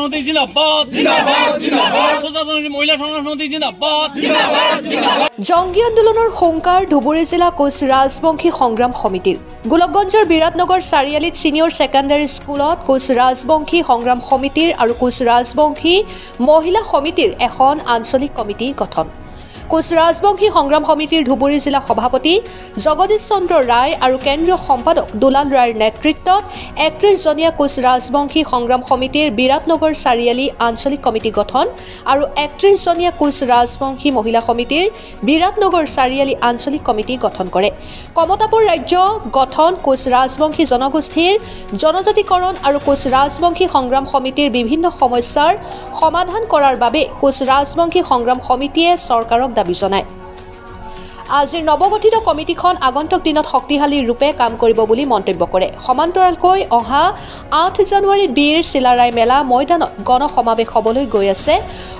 সমিতি জিন্দাবাদ জিন্দাবাদ জিন্দাবাদ মহিলা সংগ্ৰাম সমিতি জিন্দাবাদ জিন্দাবাদ জিন্দাবাদ জঙ্গী আন্দোলনৰ হুংকাৰ ধুবুৰী জিলা কোচ ৰাজবংশী সংগ্ৰাম সমিতিৰ গোলকগঞ্জৰ বিৰাটনগৰ চাৰিআলিত সিনিয়ৰ সেকেন্ডাৰী স্কুলত কোচ ৰাজবংশী সংগ্ৰাম সমিতিৰ আৰু কোচ ৰাজবংশী মহিলা সমিতিৰ এখন আঞ্চলিক কমিটি গঠন কোচ ৰাজবংশী সংগ্ৰাম সমিতিৰ ধুবুৰী জিলা সভাপতি জগদীশ চন্দ্ৰ ৰায় আৰু কেন্দ্ৰীয় সম্পাদক দুলাল ৰায়ৰ নেতৃত্বত ৩১ জনীয়া কোচ ৰাজবংশী সংগ্ৰাম সমিতিৰ বিৰাটনগৰ চাৰিআলি আঞ্চলিক কমিটি গঠন আৰু ৩১ জনীয়া কোচ ৰাজবংশী মহিলা সমিতিৰ বিৰাটনগৰ চাৰিআলি আঞ্চলিক কমিটি গঠন কৰে কমতাপুৰ ৰাজ্য গঠন কোচ ৰাজবংশী জনগোষ্ঠীৰ জনজাতিকৰণ আৰু কোচ ৰাজবংশী সংগ্ৰাম সমিতিৰ বিভিন্ন সমস্যাৰ সমাধান কৰাৰ বাবে কোচ ৰাজবংশী সংগ্ৰাম সমিতিয়ে চৰকাৰক দাবী জনায় আজিৰ নৱগঠিত কমিটিখন আগন্তুক দিনত শক্তিশালী ৰূপে কাম কৰিব বুলি মন্তব্য কৰে সমান্তৰালকৈ অহা ৮ জানুৱাৰীত বীৰ চিলাৰায় মেলা ময়দানত গণ সমাৱেশ হ'বলৈ গৈ আছে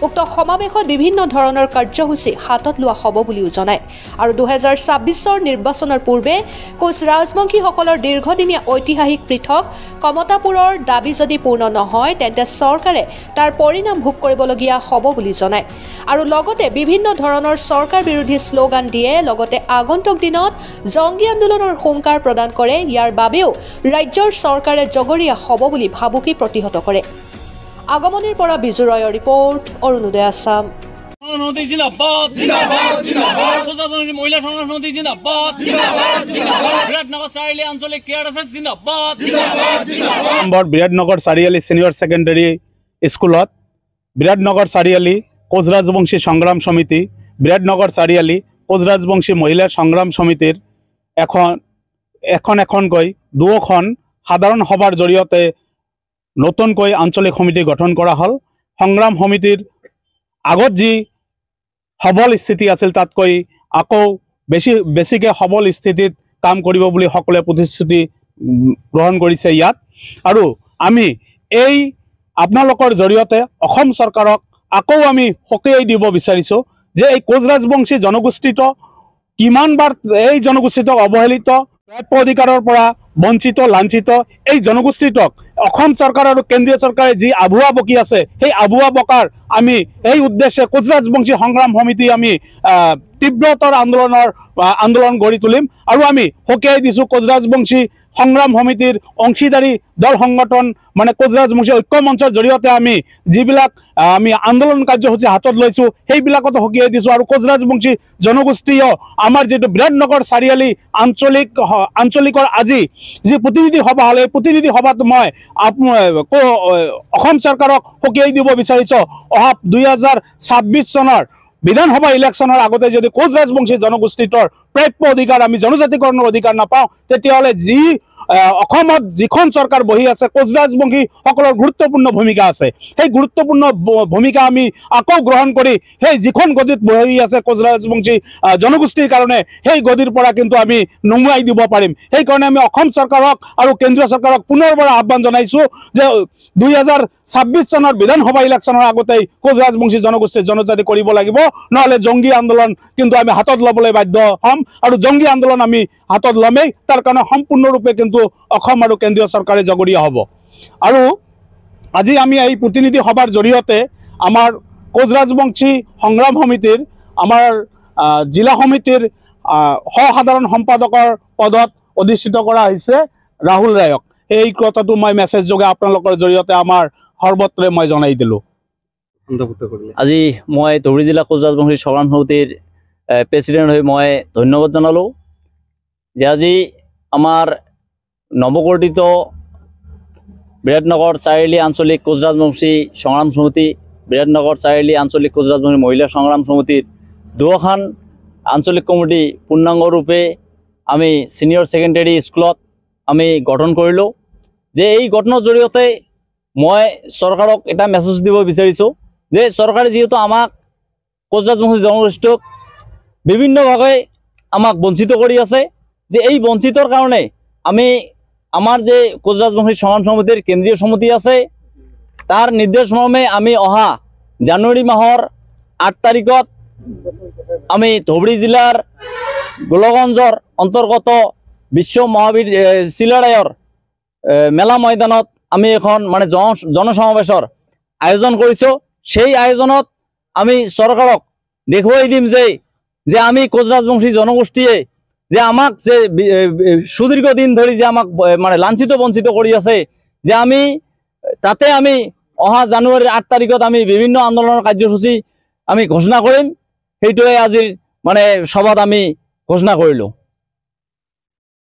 উক্ত সমাৱেশত বিভিন্ন ধৰণৰ কাৰ্যসূচী হাতত লোৱা হ'ব বুলিও জনায় আৰু ২০২৬ নিৰ্বাচনৰ পূৰ্বে কোচ ৰাজবংশীসকলৰ দীৰ্ঘদিনীয়া ঐতিহাসিক পৃথক কমতাপুৰৰ দাবী যদি পূৰ্ণ নহয় তেন্তে চৰকাৰে তাৰ পৰিণাম ভোগ কৰিবলগীয়া হ'ব বুলি জনায় আৰু লগতে বিভিন্ন ধৰণৰ চৰকাৰ বিৰোধী শ্লোগান দিয়ে লগতে আগন্তুক দিনত জঙ্গী আন্দোলনৰ হুংকাৰ প্ৰদান কৰে ইয়াৰ বাবেও ৰাজ্যৰ চৰকাৰে জগৰীয়া হ'ব বুলি ভাবুকি প্ৰতিহত কৰে আগমনিৰ পৰা বিজু ৰয়ৰ ৰিপৰ্ট অৰুণোদয় আসাম জিন্দাবাদ জিন্দাবাদ জিন্দাবাদ মহিলা সংগ্ৰাম সমিতি জিন্দাবাদ জিন্দাবাদ জিন্দাবাদ বিৰাটনগৰ চাৰিআলি আঞ্চলিক কেয়াৰ আছে জিন্দাবাদ জিন্দাবাদ জিন্দাবাদ বিৰাটনগৰ চাৰিআলি সিনিয়ৰ সেকেন্ডাৰী স্কুলত বিৰাটনগৰ চাৰিআলি কোচ ৰাজবংশী সংগ্ৰাম সমিতি বিৰাটনগৰ চাৰিআলি কোচ ৰাজবংশী মহিলা সংগ্ৰাম সমিতিৰ এখনকৈ দুখন সাধাৰণ সভাৰ জৰিয়তে নতুনকৈ আঞ্চলিক সমিতি গঠন কৰা হ'ল সংগ্ৰাম সমিতিৰ আগত যি সবল স্থিতি আছিল তাতকৈ আকৌ বেছিকৈ সবল স্থিতিত কাম কৰিব বুলি সকলোৱে প্ৰতিশ্ৰুতি গ্ৰহণ কৰিছে ইয়াত আৰু আমি এই আপোনালোকৰ জৰিয়তে অসম চৰকাৰক আকৌ আমি সকীয়াই দিব বিচাৰিছোঁ যে এই কোচ ৰাজবংশী জনগোষ্ঠীটো কিমানবাৰ এই জনগোষ্ঠীটোক অৱহেলিত প্ৰাপ্য অধিকাৰৰ পৰা বঞ্চিত লাঞ্ছিত এই জনগোষ্ঠীটোক অসম চৰকাৰ আৰু কেন্দ্ৰীয় চৰকাৰে যি আভুৱা বকি আছে সেই আভুৱা বকাৰ আমি এই উদ্দেশ্যে কোচ ৰাজবংশী সংগ্ৰাম সমিতি আমি তীব্ৰতৰ আন্দোলন গঢ়ি তুলিম আৰু আমি সকীয়াই দিছোঁ কোচ ৰাজবংশী সংগ্ৰাম সমিতিৰ অংশীদাৰী দল সংগঠন মানে কোচ ৰাজবংশী ঐক্য মঞ্চৰ জৰিয়তে আমি যিবিলাক আমি আন্দোলন কাৰ্যসূচী হাতত লৈছোঁ সেইবিলাকতো সকীয়াই দিছোঁ আৰু কোচ ৰাজবংশী জনগোষ্ঠীয় আমাৰ যিটো বিৰাটনগৰ চাৰিআলি আঞ্চলিকৰ আজি যি প্ৰতিনিধি সভা হ'ল এই প্ৰতিনিধি সভাত মই অসম চৰকাৰক সকীয়াই দিব বিচাৰিছোঁ অহা ২০২৬ চনৰ বিধানসভা ইলেকশ্যনৰ আগতে যদি কোচ ৰাজবংশী জনগোষ্ঠীটোৰ প্ৰাপ্য অধিকাৰ আমি জনজাতিকৰণৰ অধিকাৰ নাপাওঁ তেতিয়াহ'লে যি অসমত যিখন চৰকাৰ বহি আছে কোচ ৰাজবংশীসকলৰ গুৰুত্বপূৰ্ণ ভূমিকা আছে সেই গুৰুত্বপূৰ্ণ ভূমিকা আমি আকৌ গ্ৰহণ কৰি সেই যিখন গদিত বহি আছে কোচ ৰাজবংশী জনগোষ্ঠীৰ কাৰণে সেই গদিৰ পৰা কিন্তু আমি নমুৱাই দিব পাৰিম সেইকাৰণে আমি অসম চৰকাৰক আৰু কেন্দ্ৰীয় চৰকাৰক পুনৰবাৰ আহ্বান জনাইছোঁ যে ২০২৬ চনৰ বিধানসভা ইলেকশ্যনৰ আগতেই কোচ ৰাজবংশী জনগোষ্ঠী জনজাতি কৰিব লাগিব নহ'লে জঙ্গী আন্দোলন কিন্তু আমি হাতত ল'বলৈ বাধ্য হ'ম আৰু জঙ্গী আন্দোলন আমি হাতত ল'মেই তাৰ কাৰণে সম্পূৰ্ণৰূপে কিন্তু অসম আৰু কেন্দ্ৰীয় চৰকাৰে জগৰীয়া হ'ব আৰু আজি আমি এই প্ৰতিনিধি সভাৰ জৰিয়তে আমাৰ কোচ ৰাজবংশী সংগ্ৰাম সমিতিৰ আমাৰ জিলা সমিতিৰ সহসাধাৰণ সম্পাদকৰ পদত অধিষ্ঠিত কৰা হৈছে ৰাহুল ৰায়ক এই কথাটো মই মেছেজ যোগে আপোনালোকৰ জৰিয়তে আমাৰ সৰ্বত্ৰে মই জনাই দিলোঁ আজি মই ধুবুৰী জিলা কোচ ৰাজবংশী সংগ্ৰাম সমিতিৰ প্ৰেচিডেণ্ট হৈ মই ধন্যবাদ জনালোঁ যে আজি আমাৰ নৱগঠিত বিৰাটনগৰ চাৰিআলি আঞ্চলিক কোচ ৰাজবংশী সংগ্ৰাম সমিতি বিৰাটনগৰ চাৰিআলি আঞ্চলিক কোচ ৰাজবংশী মহিলা সংগ্ৰাম সমিতিৰ দুখন আঞ্চলিক কমিটি পূৰ্ণাংগৰূপে আমি ছিনিয়ৰ ছেকেণ্ডেৰী স্কুলত আমি গঠন কৰিলোঁ যে এই গঠনৰ জৰিয়তে মই চৰকাৰক এটা মেছেজ দিব বিচাৰিছোঁ যে চৰকাৰে যিহেতু আমাক কোচ ৰাজবংশী জনগোষ্ঠীক বিভিন্নভাৱে আমাক বঞ্চিত কৰি আছে যে এই বঞ্চিতৰ কাৰণে আমি আমাৰ যে কোচ ৰাজবংশী সংগ্ৰাম সমিতিৰ কেন্দ্ৰীয় সমিতি আছে তাৰ নিৰ্দেশ মৰ্মে আমি অহা জানুৱাৰী মাহৰ ৮ তাৰিখত আমি ধুবুৰী জিলাৰ গোলগঞ্জৰ অন্তৰ্গত বিশ্ব মহাবীৰ চিলাৰায়ৰ মেলা ময়দানত আমি এখন মানে জনসমাৱেশৰ আয়োজন কৰিছোঁ। সেই আয়োজনত আমি চৰকাৰক দেখুৱাই দিম যে আমি কোচ ৰাজবংশী জনগোষ্ঠীয়ে যে আমাক যে সুদীৰ্ঘ দিন ধৰি যে আমাক মানে লাঞ্ছিত বঞ্চিত কৰি আছে, যে আমি তাতে আমি অহা জানুৱাৰীৰ 8 তাৰিখত আমি বিভিন্ন আন্দোলনৰ কাৰ্যসূচী আমি ঘোষণা কৰিম। সেইটোৱে আজিৰ মানে সভাত আমি ঘোষণা কৰিলোঁ।